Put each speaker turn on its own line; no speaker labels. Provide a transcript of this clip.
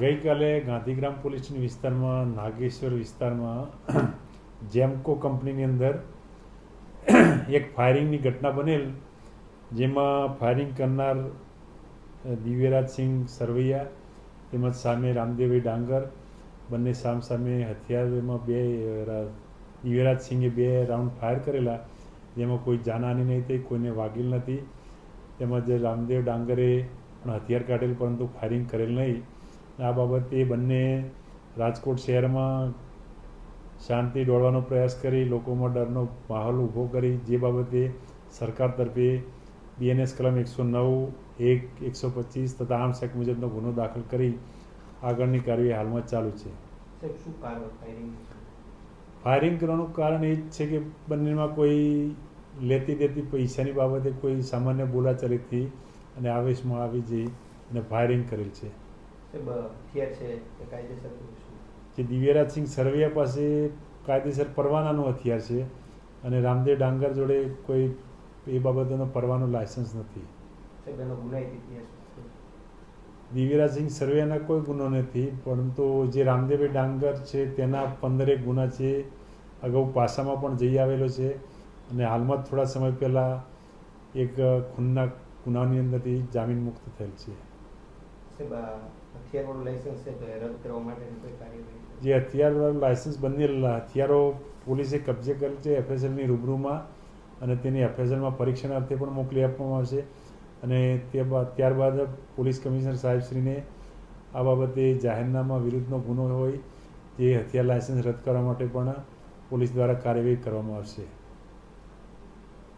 ગઈકાલે ગાંધીગ્રામ પોલીસની વિસ્તારમાં નાગેશ્વર વિસ્તારમાં જેમકો કંપનીની અંદર એક ફાયરિંગની ઘટના બનેલ, જેમાં ફાયરિંગ કરનાર દિવ્યરાજસિંહ સરવૈયા તેમજ સામે રામદેવભાઈ ડાંગર બંને સામે હથિયારમાં દિવ્યરાજસિંહે 2 રાઉન્ડ ફાયર કરેલા, જેમાં કોઈ જાનહાની નહીં થઈ, કોઈને વાગેલ નથી. તેમજ રામદેવ ડાંગરે પણ હથિયાર કાઢેલ પરંતુ ફાયરિંગ કરેલ નહીં. આ બાબતે બંને રાજકોટ શહેરમાં શાંતિ દોડવાનો પ્રયાસ કરી લોકોમાં ડરનો માહોલ ઊભો કરી, જે બાબતે સરકાર તરફે BNS કલમ 109, 1, 125 તથા આર્મ્સ એક્ટ મુજબનો ગુનો દાખલ કરી આગળની કાર્યવાહી હાલમાં ચાલુ છે. ફાયરિંગ કરવાનું કારણ એ જ છે કે બંનેમાં કોઈ લેતી દેતી પૈસાની બાબતે કોઈ સામાન્ય બોલાચાલીથી અને આવેશમાં આવી જઈ અને ફાયરિંગ કરેલ છે. જે દિવ્યરાજસિંહ સરવૈયા પાસે કાયદેસર પરવાનાનું હથિયાર છે અને રામદેવ ડાંગર જોડે કોઈ એ બાબતનો પરવાનો લાયસન્સ નથી. દિવ્યરાજસિંહ સરવૈયાના કોઈ ગુનો નથી, પરંતુ જે રામદેવભાઈ ડાંગર છે તેના 15 ગુના છે. અગાઉ પાસામાં પણ જઈ આવેલો છે અને હાલમાં જ થોડા સમય પહેલાં એક ખૂનના ગુનાની અંદરથી જામીન મુક્ત થયેલ છે. જે હથિયારવાળું લાયસન્સ બનેલા હથિયારો પોલીસે કબજે કરેલ છે FSLની રૂબરૂમાં, અને તેની FSLમાં પરીક્ષણ અર્થે પણ મોકલી આપવામાં આવશે. અને ત્યારબાદ પોલીસ કમિશનર સાહેબશ્રીને આ બાબતે જાહેરનામા વિરુદ્ધનો ગુનો હોય જે હથિયાર લાયસન્સ રદ કરવા માટે પણ પોલીસ દ્વારા કાર્યવાહી કરવામાં આવશે.